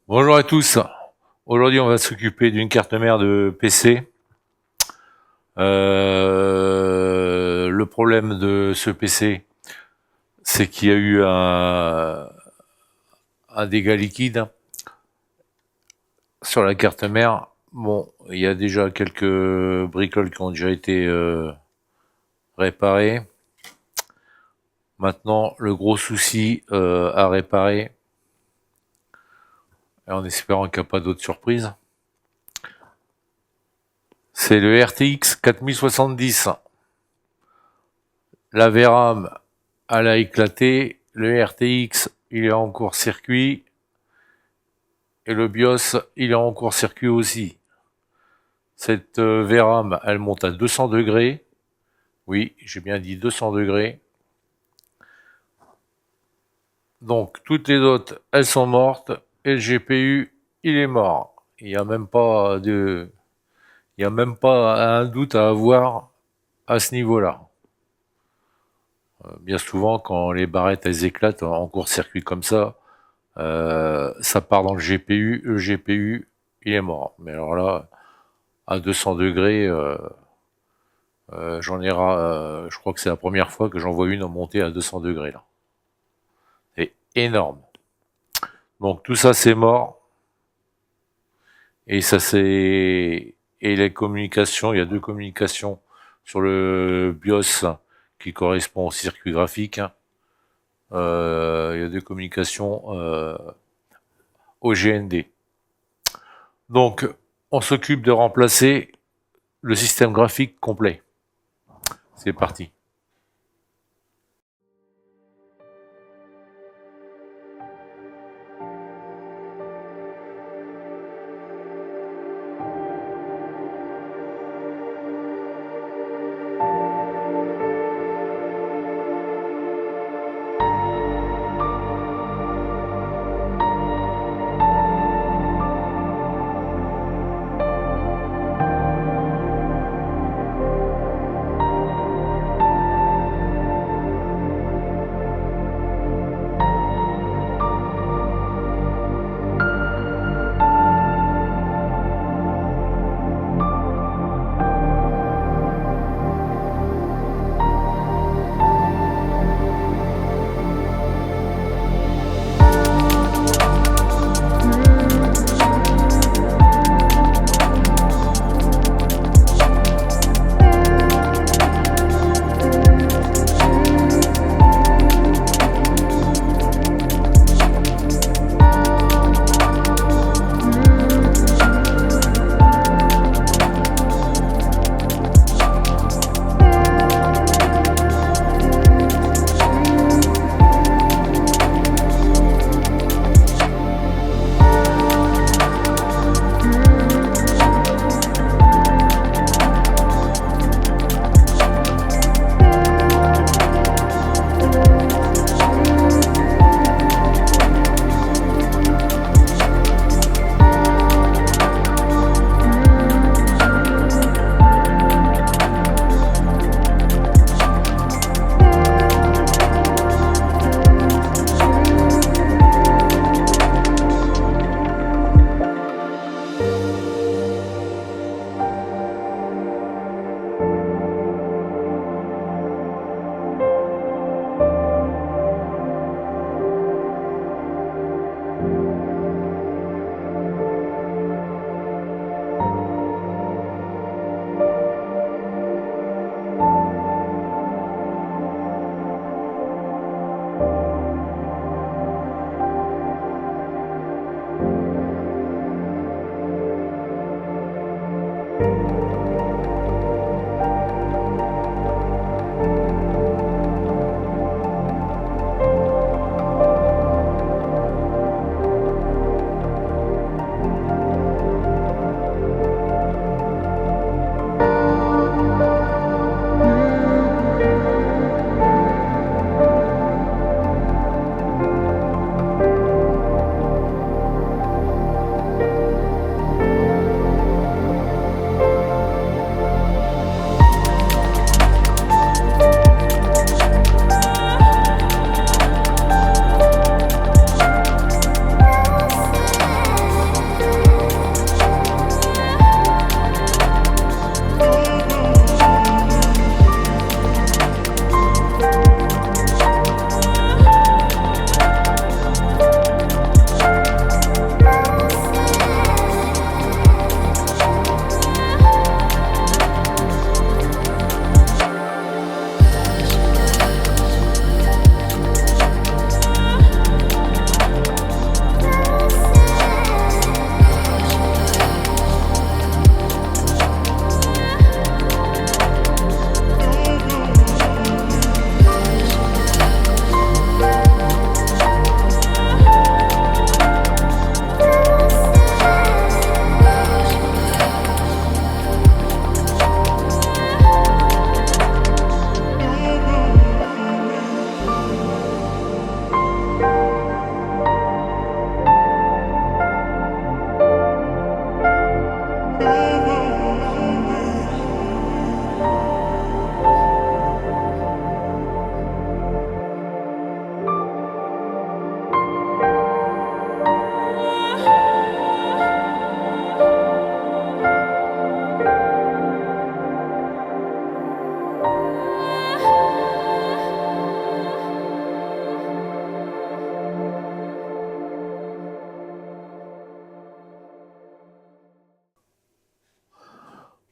Bonjour à tous. Aujourd'hui, on va s'occuper d'une carte mère de PC. Le problème de ce PC, c'est qu'il y a eu un dégât liquide sur la carte mère. Bon, il y a déjà quelques bricoles qui ont déjà été réparées. Maintenant, le gros souci à réparer, en espérant qu'il n'y a pas d'autres surprises, c'est le RTX 4070. La VRAM, elle a éclaté. Le RTX, il est en court-circuit. Et le BIOS, il est en court-circuit aussi. Cette VRAM, elle monte à 200 degrés. Oui, j'ai bien dit 200 degrés. Donc, toutes les autres, elles sont mortes. Et le GPU, il est mort. Il y a même pas un doute à avoir à ce niveau-là. Bien souvent, quand les barrettes, elles éclatent en court-circuit comme ça part dans le GPU, il est mort. Mais alors là, à 200 degrés, je crois que c'est la première fois que j'en vois une monter à 200 degrés là. C'est énorme. Donc tout ça c'est mort et les communications, il y a deux communications sur le BIOS qui correspond au circuit graphique. Il y a deux communications au GND. Donc on s'occupe de remplacer le système graphique complet. C'est parti.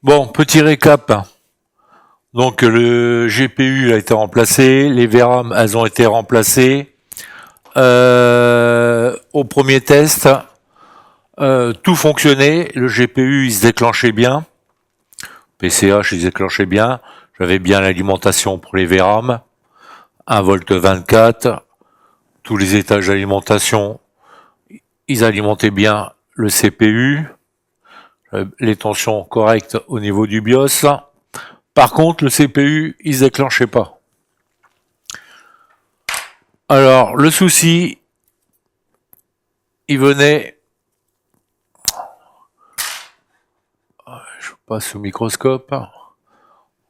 Bon, petit récap. Donc le GPU a été remplacé, les VRAM elles ont été remplacées. Au premier test, tout fonctionnait, le GPU il se déclenchait bien, PCH il se déclenchait bien, j'avais bien l'alimentation pour les VRAM, 1,24 V, tous les étages d'alimentation, ils alimentaient bien le CPU, les tensions correctes au niveau du BIOS. Par contre, le CPU, il se déclenchait pas. Alors, le souci, il venait... Je passe au microscope.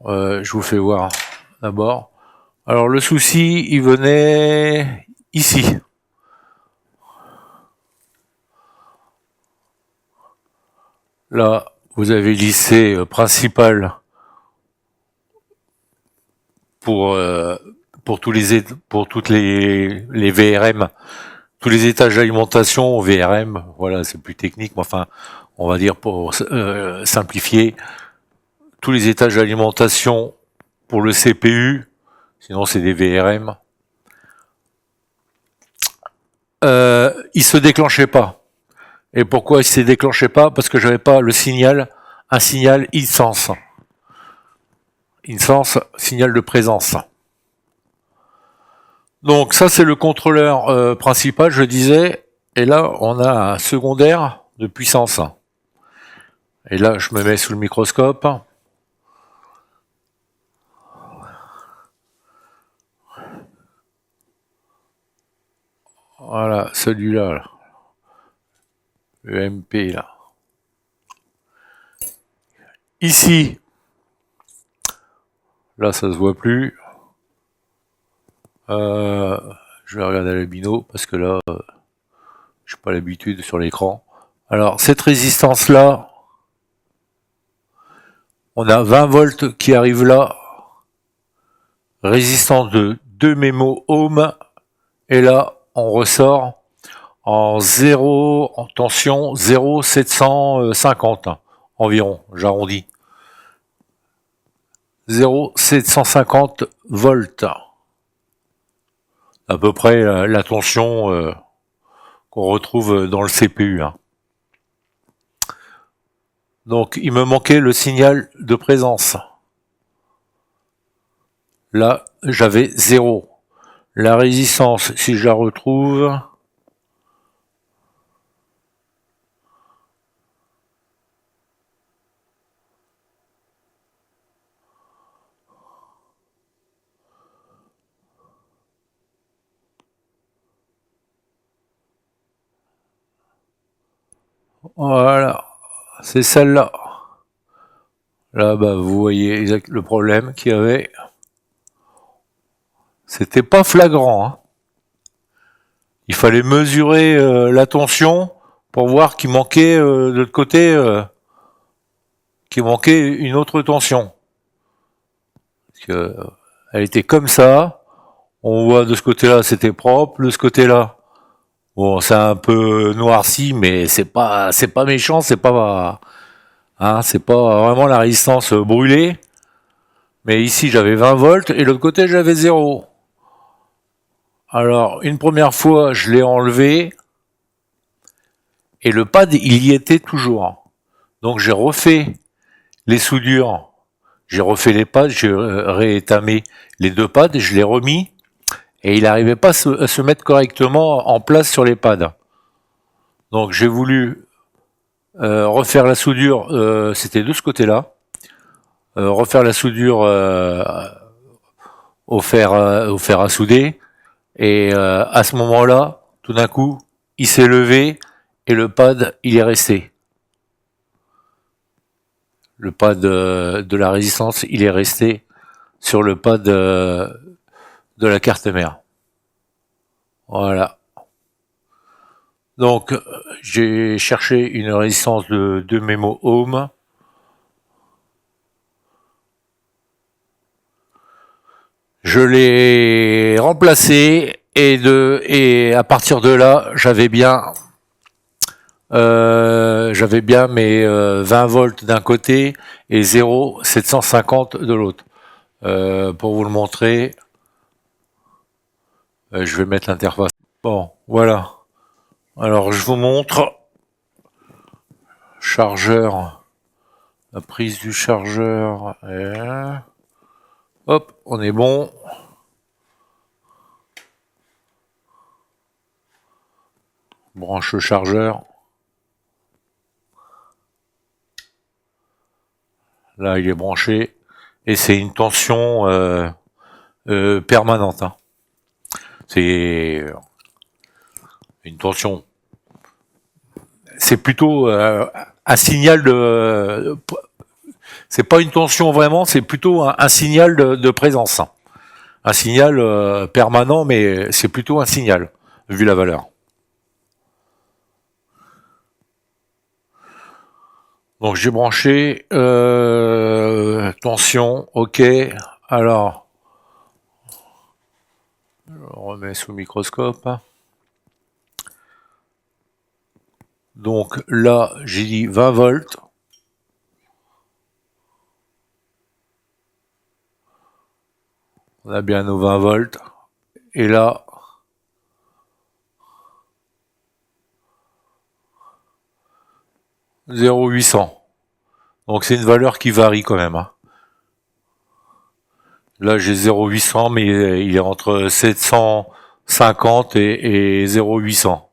Je vous fais voir d'abord. Alors, le souci, il venait ici. Là, vous avez lycée principal pour toutes les VRM, tous les étages d'alimentation VRM. Voilà, c'est plus technique, mais enfin, on va dire pour simplifier, tous les étages d'alimentation pour le CPU, sinon c'est des VRM. Il se déclenchait pas. Et pourquoi il se déclenchait pas? Parce que j'avais pas le signal, un signal instance. Instance, signal de présence. Donc ça c'est le contrôleur principal, je disais, et là on a un secondaire de puissance. Et là je me mets sous le microscope. Voilà, celui-là, là. Le MP là. Ici, là ça se voit plus. Je vais regarder le bino parce que là, j'ai pas l'habitude sur l'écran. Alors cette résistance là, on a 20 volts qui arrivent là, résistance de 2 mémo ohms, et là on ressort en 0, en tension 0,750 environ, j'arrondis. 0,750 volts. À peu près la tension qu'on retrouve dans le CPU. Donc il me manquait le signal de présence. Là, j'avais 0. La résistance, si je la retrouve... Voilà, c'est celle-là. Là, bah, vous voyez le problème qu'il y avait. C'était pas flagrant. Il fallait mesurer la tension pour voir qu'il manquait de l'autre côté, qu'il manquait une autre tension. Parce que, elle était comme ça. On voit de ce côté-là, c'était propre. De ce côté-là, bon, c'est un peu noirci, mais c'est pas méchant, c'est pas vraiment la résistance brûlée. Mais ici, j'avais 20 volts et l'autre côté, j'avais 0. Alors, une première fois, je l'ai enlevé et le pad, il y était toujours. Donc, j'ai refait les soudures, j'ai refait les pads, j'ai réétamé les deux pads, je l'ai remis et il n'arrivait pas à se mettre correctement en place sur les pads. Donc, j'ai voulu refaire la soudure, c'était de ce côté-là, refaire la soudure au fer à souder. Et à ce moment-là, tout d'un coup, il s'est levé et le pad, il est resté. Le pad de la résistance, il est resté sur le pad de la carte mère. Voilà. Donc, j'ai cherché une résistance de 2 mémo ohms. Je l'ai remplacé et à partir de là, j'avais bien j'avais bien mes 20 volts d'un côté et 0,750 de l'autre. Pour vous le montrer, je vais mettre l'interface. Bon, voilà. Alors, je vous montre. Chargeur. La prise du chargeur. Hop, on est bon. Branche le chargeur. Là, il est branché. Et c'est une tension permanente. Hein. C'est une tension. C'est plutôt un signal de... C'est pas une tension vraiment, c'est plutôt un signal de présence. Hein. Un signal permanent, mais c'est plutôt un signal, vu la valeur. Donc j'ai branché, tension, ok. Alors, on remet sous microscope. Donc là, j'ai dit 20 volts. On a bien nos 20 volts. Et là, « 0,800 ». Donc c'est une valeur qui varie quand même. Hein. Là j'ai 0,800, mais il est entre 750 et 0,800.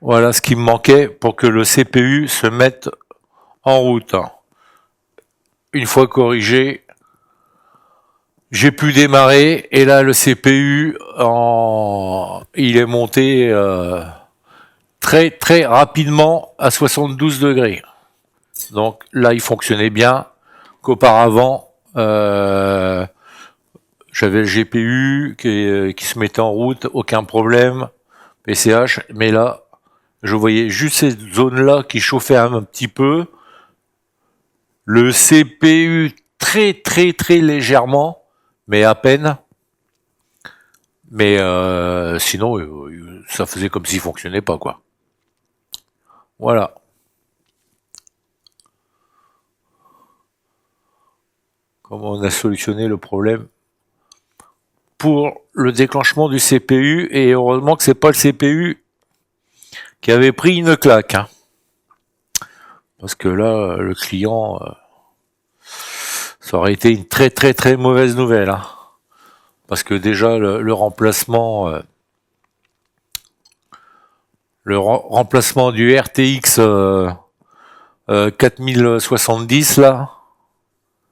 Voilà ce qui me manquait pour que le CPU se mette en route. Une fois corrigé, j'ai pu démarrer et là le CPU il est monté très très rapidement à 72 degrés. Donc là il fonctionnait bien qu'auparavant j'avais le GPU qui se mettait en route, aucun problème, PCH, mais là je voyais juste cette zone là qui chauffait un petit peu, le CPU très très très légèrement, mais à peine. Mais sinon, ça faisait comme s'il fonctionnait pas, quoi. Voilà. Comment on a solutionné le problème pour le déclenchement du CPU, et heureusement que c'est pas le CPU qui avait pris une claque. Hein. Parce que là, le client, ça aurait été une très très très mauvaise nouvelle. Hein. Parce que déjà, le remplacement... le remplacement du RTX 4070 là,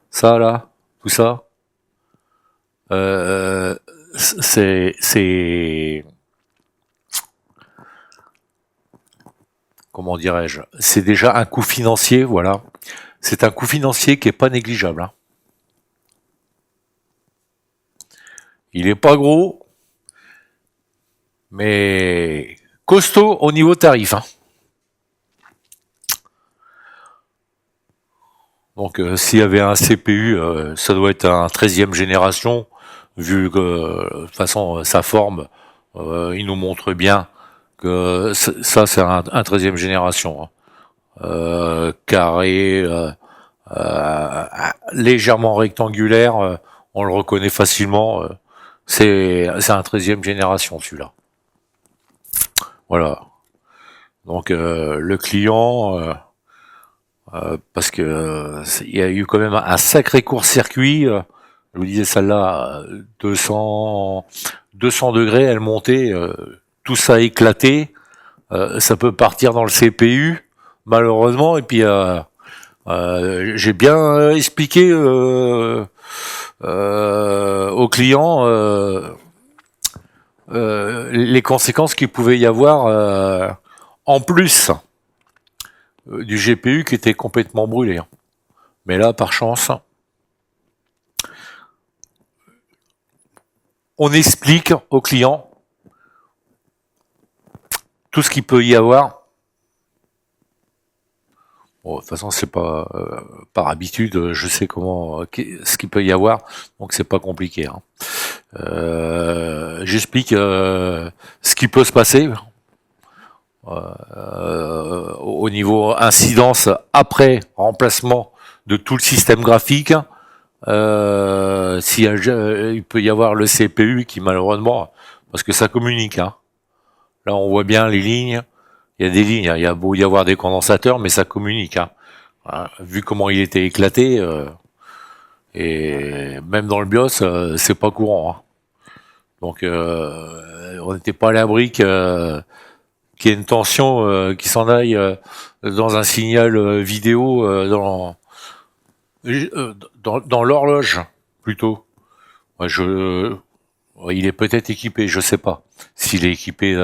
ça là, tout ça, c'est comment dirais-je, c'est déjà un coût financier, voilà. C'est un coût financier qui est pas négligeable. Hein. Il est pas gros, mais costaud au niveau tarif. Hein. Donc s'il y avait un CPU, ça doit être un 13e génération, vu que de toute façon sa forme, il nous montre bien que ça c'est un 13e génération. Hein. Carré, légèrement rectangulaire, on le reconnaît facilement, c'est un 13e génération celui-là. Voilà. Donc le client... parce que il y a eu quand même un sacré court-circuit. Je vous disais celle-là, 200 degrés, elle montait, tout ça a éclaté. Ça peut partir dans le CPU, malheureusement. Et puis j'ai bien expliqué aux clients les conséquences qu'il pouvait y avoir en plus du GPU qui était complètement brûlé. Mais là, par chance, on explique aux clients tout ce qu'il peut y avoir. Bon, de toute façon, c'est pas par habitude, je sais comment ce qu'il peut y avoir, donc c'est pas compliqué. Hein. j'explique ce qui peut se passer au niveau incidence après remplacement de tout le système graphique. Il peut y avoir le CPU qui malheureusement, parce que ça communique, hein. Là on voit bien les lignes, il y a des lignes, il y a beau y avoir des condensateurs, mais ça communique, hein. Vu comment il était éclaté, et même dans le BIOS, c'est pas courant, hein. Donc on n'était pas à l'abri qu'il y ait une tension qui s'en aille dans un signal vidéo dans l'horloge plutôt. Ouais, il est peut-être équipé, je sais pas. S'il est équipé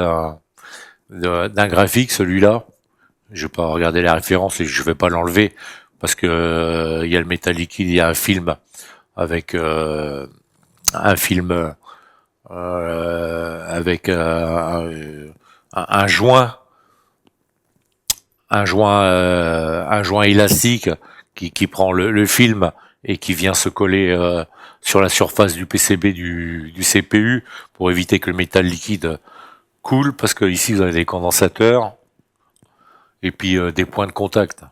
d'un graphique, celui-là, je vais pas regarder la référence et je vais pas l'enlever parce que il y a le métal liquide, il y a un film avec un film avec un joint, un joint élastique qui prend le film et qui vient se coller sur la surface du PCB du CPU pour éviter que le métal liquide coule, parce que ici vous avez des condensateurs et puis des points de contact.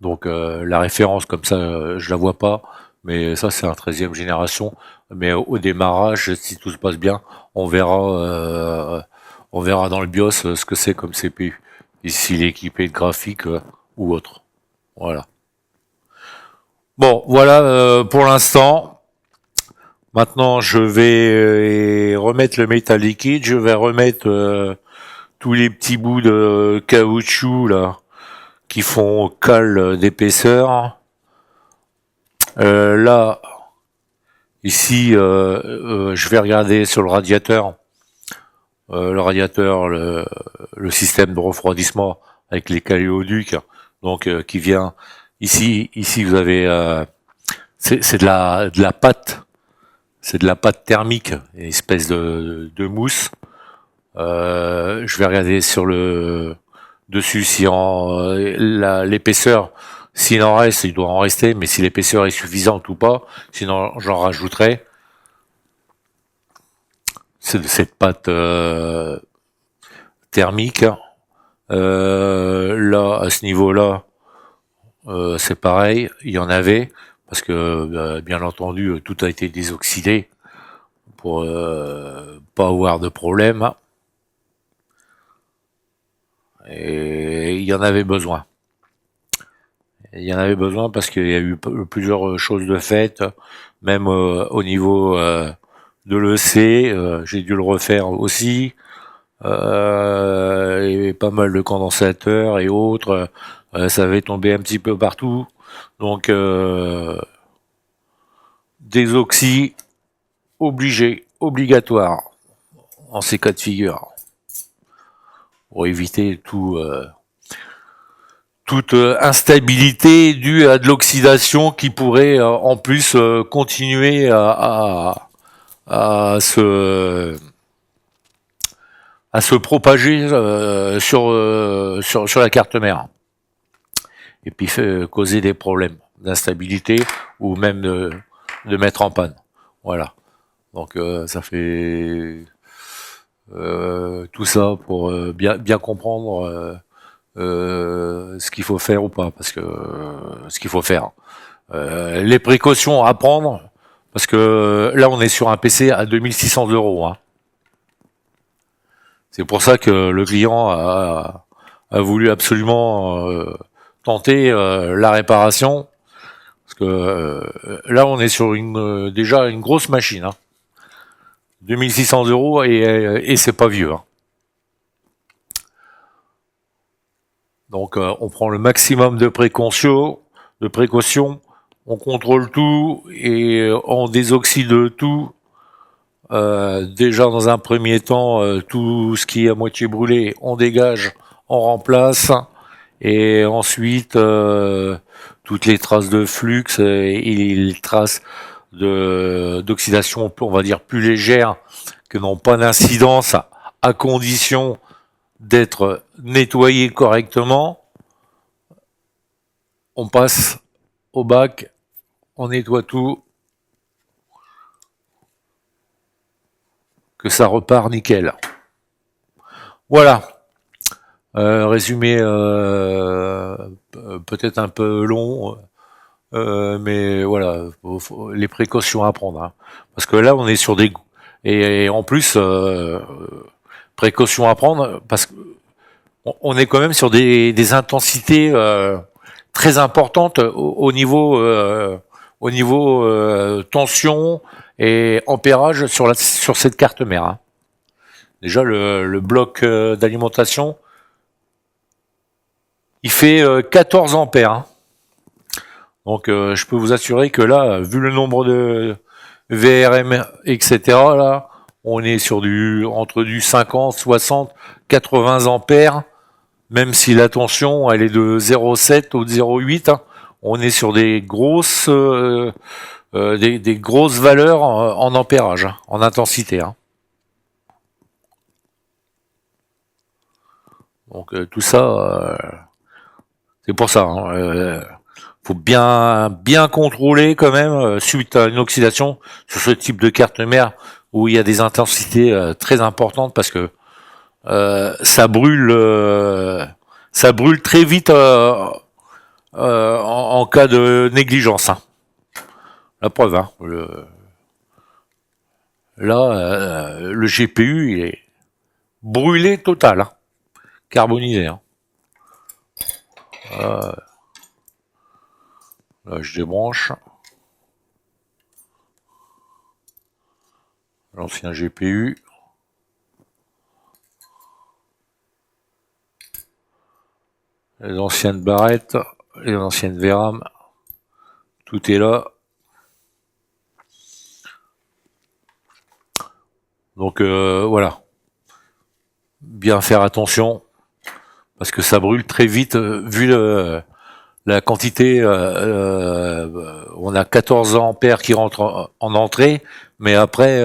Donc la référence comme ça, je la vois pas, mais ça c'est un 13e génération. Mais au démarrage, si tout se passe bien, on verra dans le BIOS ce que c'est comme CPU, et s'il est équipé de graphique ou autre. Voilà. Bon, voilà pour l'instant. Maintenant, je vais remettre le métal liquide. Je vais remettre tous les petits bouts de caoutchouc là qui font cale d'épaisseur. Là, ici, je vais regarder sur le radiateur. Le système de refroidissement avec les caléoducs, donc qui vient ici. Ici, vous avez c'est de la pâte. C'est de la pâte thermique, une espèce de mousse. Je vais regarder sur le dessus si l'épaisseur, s'il en reste, il doit en rester, mais si l'épaisseur est suffisante ou pas, sinon j'en rajouterai. C'est de cette pâte thermique. Là, à ce niveau-là, c'est pareil, il y en avait, parce que bien entendu, tout a été désoxydé pour pas avoir de problème. Et il y en avait besoin. Il y en avait besoin parce qu'il y a eu plusieurs choses de fait, même au niveau de l'EC, j'ai dû le refaire aussi. Et pas mal de condensateurs et autres, ça avait tombé un petit peu partout. Donc des oxys obligés, obligatoires en ces cas de figure, pour éviter toute instabilité due à de l'oxydation qui pourrait en plus continuer à se propager sur la carte mère, et puis causer des problèmes d'instabilité ou même de mettre en panne. Voilà. Donc ça fait tout ça pour bien comprendre ce qu'il faut faire ou pas, parce que ce qu'il faut faire, les précautions à prendre, parce que là on est sur un PC à 2600 €, hein. C'est pour ça que le client a voulu absolument tenter la réparation, parce que là on est sur déjà une grosse machine, hein. 2600 € et c'est pas vieux, hein. Donc on prend le maximum de précautions, on contrôle tout et on désoxyde tout. Déjà dans un premier temps, tout ce qui est à moitié brûlé, on dégage, on remplace, et ensuite toutes les traces de flux et les traces d'oxydation, on va dire plus légères, que n'ont pas d'incidence, à condition d'être nettoyées correctement. On passe au bac, on nettoie tout, que ça repart nickel. Voilà. Résumé peut-être un peu long, mais voilà, les précautions à prendre. Hein. Parce que là, on est sur des... Et en plus, précautions à prendre, parce que on est quand même sur des intensités très importantes au niveau tension et ampérage sur cette carte mère. Hein. Déjà, le bloc d'alimentation, il fait 14 ampères. Hein. Donc, je peux vous assurer que là, vu le nombre de VRM, etc., là, on est sur entre du 50, 60, 80 ampères, même si la tension, elle est de 0,7 ou de 0,8, hein, on est sur des grosses valeurs en ampérage, hein, en intensité. Hein. Donc, tout ça, c'est pour ça. Hein, faut bien contrôler quand même suite à une oxydation sur ce type de carte mère où il y a des intensités très importantes parce que ça brûle très vite en cas de négligence. Hein. La preuve, hein, le GPU il est brûlé total, hein, carbonisé. Hein. Là, je débranche. L'ancien GPU. Les anciennes barrettes, les anciennes VRAM. Tout est là. Donc voilà. Bien faire attention. Parce que ça brûle très vite vu la quantité, on a 14 ampères qui rentrent en entrée, mais après,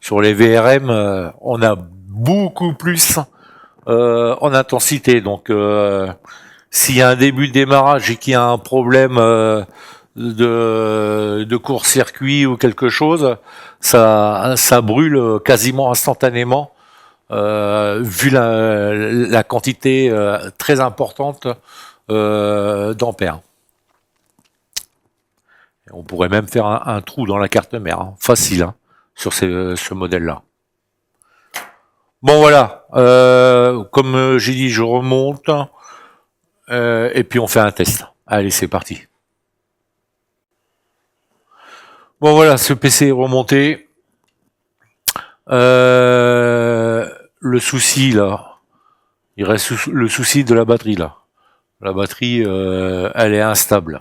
sur les VRM, on a beaucoup plus en intensité. Donc, s'il y a un début de démarrage et qu'il y a un problème de court-circuit ou quelque chose, ça brûle quasiment instantanément. Vu la quantité très importante d'ampères. On pourrait même faire un trou dans la carte mère, hein, facile, hein, sur ce modèle-là. Bon voilà, comme j'ai dit, je remonte, et puis on fait un test. Allez, c'est parti. Bon voilà, ce PC est remonté. Le souci là, il reste le souci de la batterie là. La batterie, elle est instable,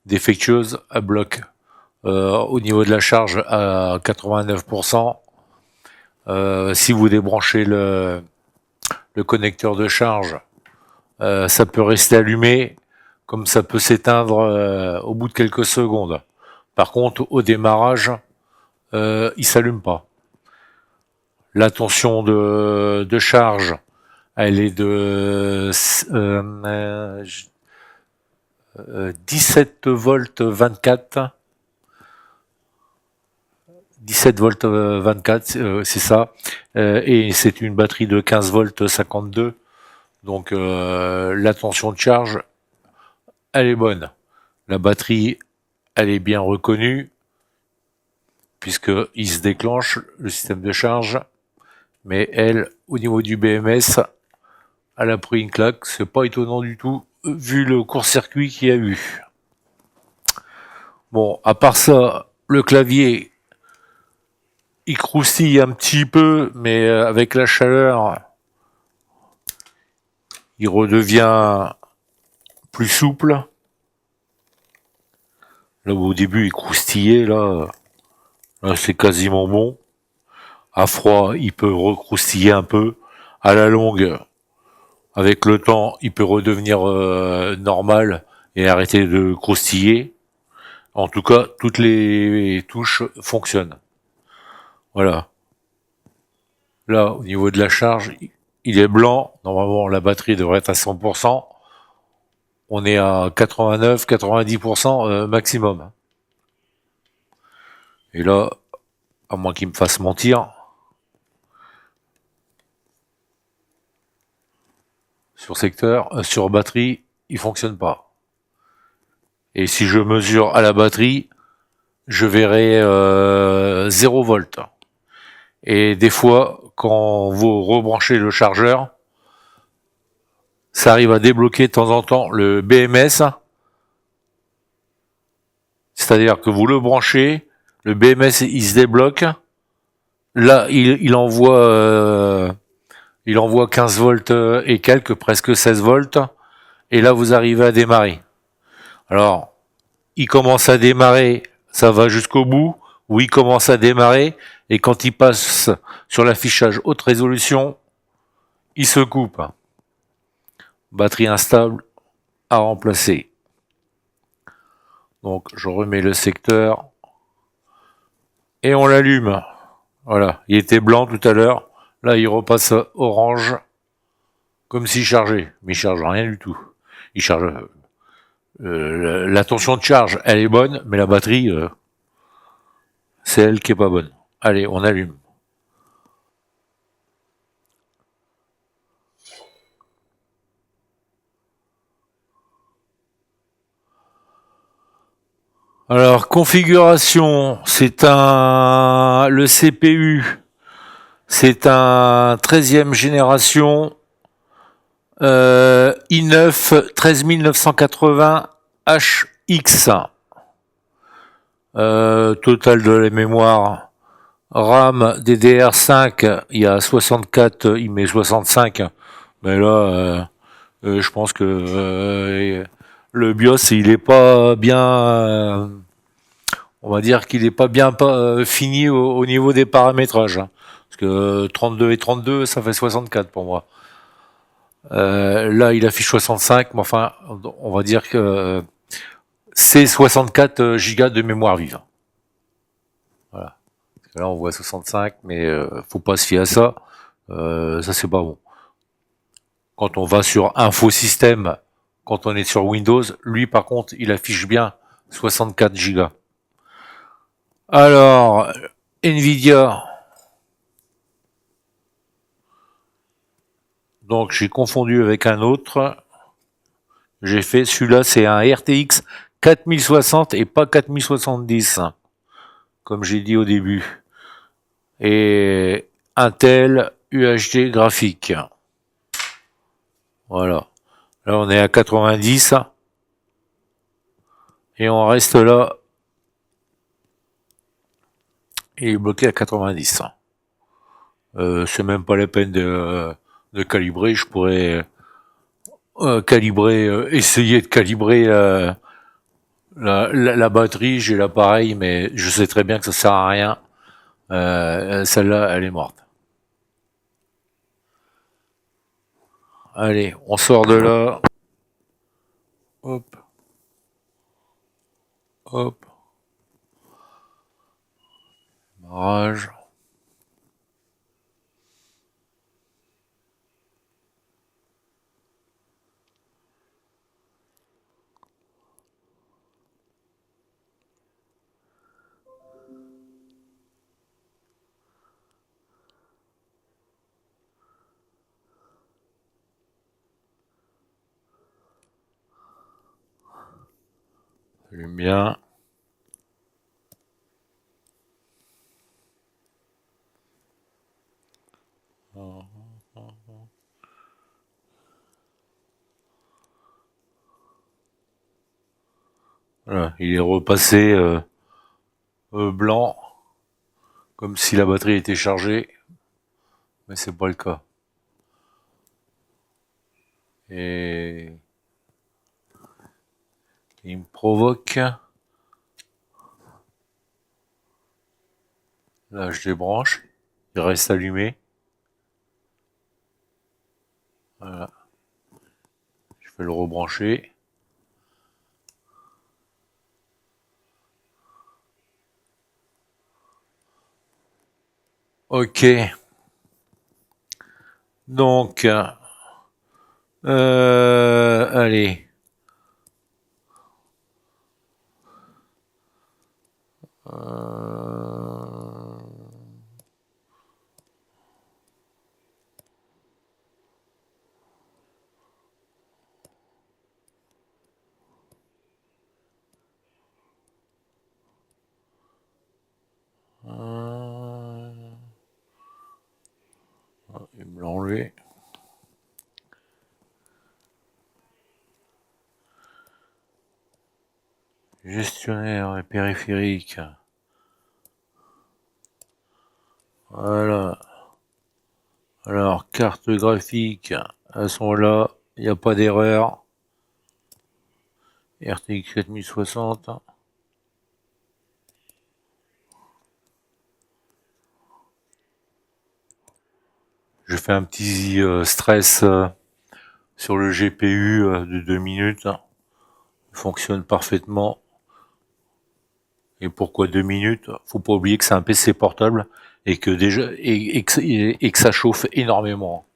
défectueuse, à bloc. Au niveau de la charge à 89%. Si vous débranchez le connecteur de charge, ça peut rester allumé, comme ça peut s'éteindre au bout de quelques secondes. Par contre, au démarrage, il s'allume pas. La tension de charge, elle est de 17 volts 24. 17 volts 24, c'est ça. Et c'est une batterie de 15 volts 52. Donc la tension de charge, elle est bonne. La batterie, elle est bien reconnue, puisqu'il se déclenche le système de charge. Mais elle, au niveau du BMS, elle a pris une claque. C'est pas étonnant du tout, vu le court-circuit qu'il y a eu. Bon, à part ça, le clavier, il croustille un petit peu, mais avec la chaleur, il redevient plus souple. Là où au début il croustillait, là c'est quasiment bon. À froid, il peut recroustiller un peu. À la longue, avec le temps, il peut redevenir normal et arrêter de croustiller. En tout cas, toutes les touches fonctionnent. Voilà. Là, au niveau de la charge, il est blanc. Normalement, la batterie devrait être à 100%. On est à 89-90% maximum. Et là, à moins qu'il me fasse mentir. Sur secteur, sur batterie, il fonctionne pas. Et si je mesure à la batterie, je verrai 0 volt. Et des fois, quand vous rebranchez le chargeur, ça arrive à débloquer de temps en temps le BMS. C'est-à-dire que vous le branchez, le BMS il se débloque. Là, il envoie 15 volts et quelques, presque 16 volts. Et là, vous arrivez à démarrer. Alors, il commence à démarrer, ça va jusqu'au bout, ou il commence à démarrer, et quand il passe sur l'affichage haute résolution, il se coupe. Batterie instable à remplacer. Donc, je remets le secteur, et on l'allume. Voilà, il était blanc tout à l'heure, là il repasse orange, comme s'il chargeait, mais il charge rien du tout. Il charge, la tension de charge, elle est bonne, mais la batterie, c'est elle qui est pas bonne. Allez, on allume. Alors, configuration, le CPU, c'est un 13e génération i9 13980 HX. Total de la mémoire RAM DDR5, il y a 64, il met 65, mais là, je pense que le BIOS, il est pas bien, on va dire qu'il est pas bien fini au niveau des paramétrages, hein. Parce que 32 et 32, ça fait 64 pour moi. Là, il affiche 65, mais enfin, on va dire que c'est 64 gigas de mémoire vive. Voilà. Là, on voit 65, mais faut pas se fier à ça. Ça, c'est pas bon. Quand on va sur Infosystème, quand on est sur Windows, lui, par contre, il affiche bien 64 gigas. Alors, Nvidia. Donc, j'ai confondu avec un autre. J'ai fait, celui-là, c'est un RTX 4060 et pas 4070, comme j'ai dit au début. Et Intel UHD graphique. Voilà. Là, on est à 90 et on reste là. Il est bloqué à 90. C'est même pas la peine de calibrer. Je pourrais calibrer, essayer de calibrer la batterie. J'ai l'appareil, mais je sais très bien que ça sert à rien. Celle-là, elle est morte. Allez, on sort de là. Hop, hop. Barrage. J'aime bien. Voilà, il est repassé blanc, comme si la batterie était chargée, mais c'est pas le cas. Et il me provoque. Là, je débranche. Il reste allumé. Voilà. Je vais le rebrancher. Ok. Donc, allez. me l'enlever. Gestionnaire et périphérique. Voilà. Alors, carte graphique, elles sont là, il n'y a pas d'erreur. RTX 4060. Je fais un petit stress sur le GPU de 2 minutes. Il fonctionne parfaitement. Et pourquoi 2 minutes? Faut pas oublier que c'est un PC portable et que déjà et que ça chauffe énormément.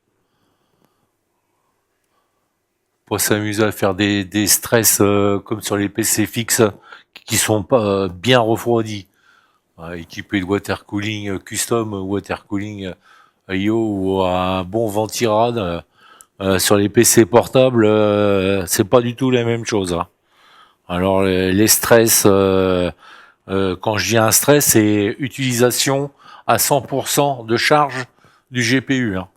Pour s'amuser à faire des stress comme sur les PC fixes qui sont pas bien refroidis, équipés de water cooling custom, water cooling IO ou un bon ventirad. Sur les PC portables, c'est pas du tout la même chose. Hein. Alors les stress, quand je dis un stress, c'est utilisation à 100% de charge du GPU. Hein.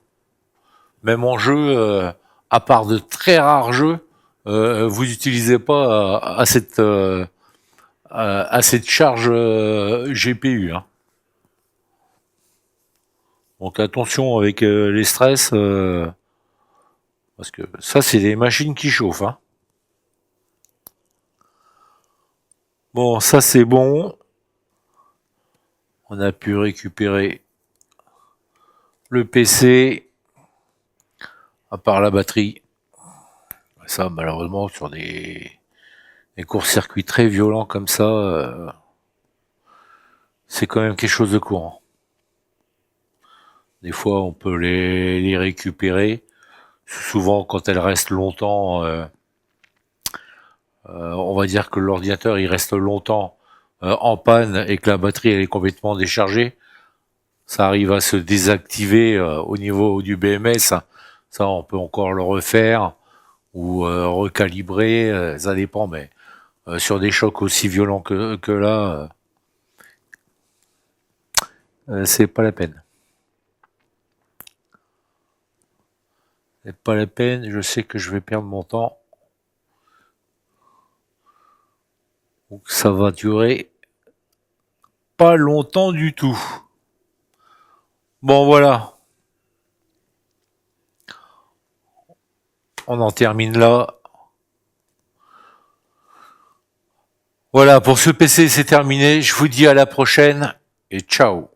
Même en jeu, à part de très rares jeux, vous n'utilisez pas à cette charge GPU. Hein. Donc attention avec les stress, parce que ça c'est des machines qui chauffent. Hein. Bon, ça c'est bon. On a pu récupérer le PC, à part la batterie. Ça, malheureusement, sur des courts-circuits très violents comme ça, c'est quand même quelque chose de courant. Des fois, on peut les récupérer. Souvent, quand elles restent longtemps, on va dire que l'ordinateur il reste longtemps en panne et que la batterie elle est complètement déchargée. Ça arrive à se désactiver au niveau du BMS. Ça, on peut encore le refaire ou recalibrer, ça dépend, mais sur des chocs aussi violents que là, c'est pas la peine. C'est pas la peine, je sais que je vais perdre mon temps. Donc ça va durer pas longtemps du tout. Bon voilà, on en termine là. Voilà, pour ce PC c'est terminé, je vous dis à la prochaine et ciao.